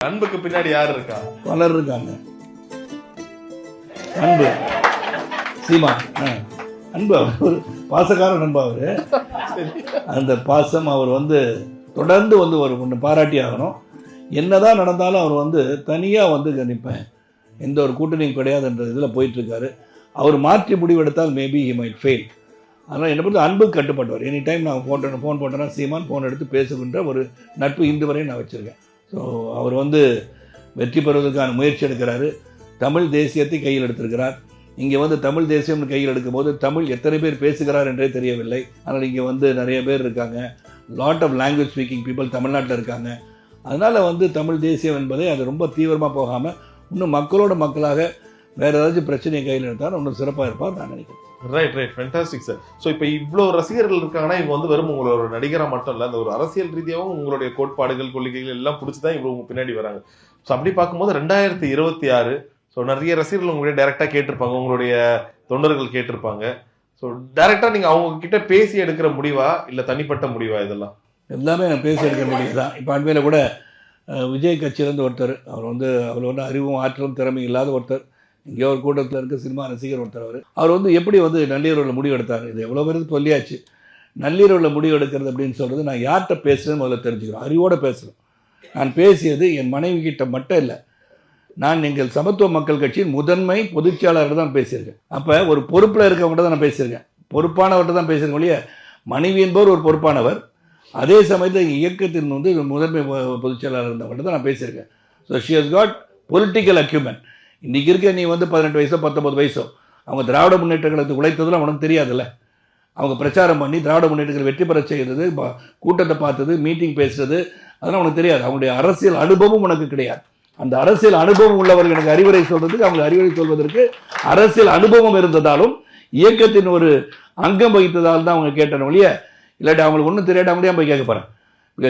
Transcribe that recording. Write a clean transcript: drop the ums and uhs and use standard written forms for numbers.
அன்புக்கு பின்னாடி யார் இருக்கா? பலர் இருக்காங்க. அன்பு சீமா அன்பு அவர் பாசக்கார நண்பா அவரு. அந்த பாசம் அவர் தொடர்ந்து ஒரு ஒன்று பாராட்டி ஆகணும். என்னதான் நடந்தாலும் அவர் தனியாக நிற்பேன், எந்த ஒரு கூட்டணியும் கிடையாதுன்ற இதில் போயிட்டுருக்காரு. அவர் மாற்றி முடிவெடுத்தால் மேபி ஹி மைட் ஃபெயில். அதனால் என்னை பொறுத்த அன்புக்கு கட்டுப்பட்டவர். எனி டைம் நான் ஃபோன் போட்டேன்னா சீமான் ஃபோன் எடுத்து பேசுகின்ற ஒரு நட்பு இன்று வரையும் நான் வச்சுருக்கேன். ஸோ அவர் வெற்றி பெறுவதற்கான முயற்சி எடுக்கிறாரு. தமிழ் தேசியத்தை கையில் எடுத்திருக்கிறார். இங்கே தமிழ் தேசியம் கையில் எடுக்கும்போது தமிழ் எத்தனை பேர் பேசுகிறார் என்றே தெரியவில்லை. ஆனால் இங்கே நிறைய பேர் இருக்காங்க. Lot of language speaking people தமிழ்நாட்டில் இருக்காங்க. அதனால் தமிழ் தேசியம் என்பதை அது ரொம்ப தீவிரமாக போகாமல் இன்னும் மக்களோட மக்களாக வேறு ஏதாச்சும் பிரச்சனையை கையில் எடுத்தால் இன்னும் சிறப்பாக இருப்பார் நான் நினைக்கிறேன். Right fantastic sir. ஸோ இப்போ இவ்வளோ ரசிகர்கள் இருக்காங்கன்னா இவங்க வெறும் உங்களோட நடிகராக மட்டும் இல்லை, அந்த ஒரு அரசியல் ரீதியாகவும் உங்களுடைய கோட்பாடுகள் கொள்கைகள் எல்லாம் பிடிச்சி தான் இவ்வளோ பின்னாடி வராங்க. ஸோ அப்படி பார்க்கும்போது 2026 ஸோ நிறைய ரசிகர்கள் உங்களுடைய டைரெக்டாக கேட்டிருப்பாங்க, உங்களுடைய தொண்டர்கள் கேட்டிருப்பாங்க. ஸோ டைரெக்டாக நீங்கள் அவங்க கிட்ட பேசி எடுக்கிற முடிவா இல்லை தனிப்பட்ட முடிவா? இதெல்லாம் எல்லாமே நான் பேசி எடுக்கிற முடிவு தான். இப்போ அண்மையில் கூட விஜய் கட்சியிலேருந்து ஒருத்தர், அவர் அறிவும் ஆற்றலும் திறமை இல்லாத ஒருத்தர், இங்கே ஒரு கூட்டத்தில் இருக்க சினிமா ரசிகர் ஒருத்தர். அவர் எப்படி நள்ளிரவில் முடிவு எடுத்தார். இது எவ்வளோ பேருக்கு சொல்லியாச்சு. நள்ளிரவில் முடிவு எடுக்கிறது அப்படின்னு சொல்கிறது, நான் யார்கிட்ட பேசுகிறேன்னு முதல்ல தெரிஞ்சுக்கிறோம், அறிவோடு பேசுகிறேன். நான் பேசியது என் மனைவி கிட்ட மட்டும் இல்லை, நான் எங்கள் சமத்துவ மக்கள் கட்சியின் முதன்மை பொதுச்செயலாளர் தான் பேசியிருக்கேன். அப்போ ஒரு பொறுப்பில் இருக்கவங்கள்ட்ட தான் நான் பேசியிருக்கேன், பொறுப்பானவர்கிட்ட தான் பேசியிருக்கேன் ஒழிய மனைவி என்பவர் ஒரு பொறுப்பானவர், அதே சமயத்தில் இயக்கத்தின் முதன்மை பொதுச்செயலாளர் இருந்தவங்கள்ட்ட தான் நான் பேசியிருக்கேன். So she has got political argument. இன்றைக்கி இருக்க நீ 18 வயசோ 19 வயசோ அவங்க திராவிட முன்னேற்ற கழகத்துக்கு உழைத்ததில் அவனுக்கு தெரியாதுல்ல. அவங்க பிரச்சாரம் பண்ணி திராவிட முன்னேற்றங்கள் வெற்றி பெற செய்கிறது, கூட்டத்தை பார்த்தது, மீட்டிங் பேசுறது, அதெல்லாம் உனக்கு தெரியாது. அவங்களுடைய அரசியல் அனுபவம் உனக்கு கிடையாது. அந்த அரசியல் அனுபவம் உள்ளவர்கள் எனக்கு அறிவுரை சொல்றதுக்கு, அவங்க அறிவுரை சொல்வதற்கு அரசியல் அனுபவம் இருந்ததாலும் இயக்கத்தின் ஒரு அங்கம் வகித்ததால் தான் அவங்க கேட்டன ஒழிய, இல்லாட்டி அவங்களுக்கு ஒன்றும் தெரியாத அவங்களே போய் கேட்க போகிறேன்.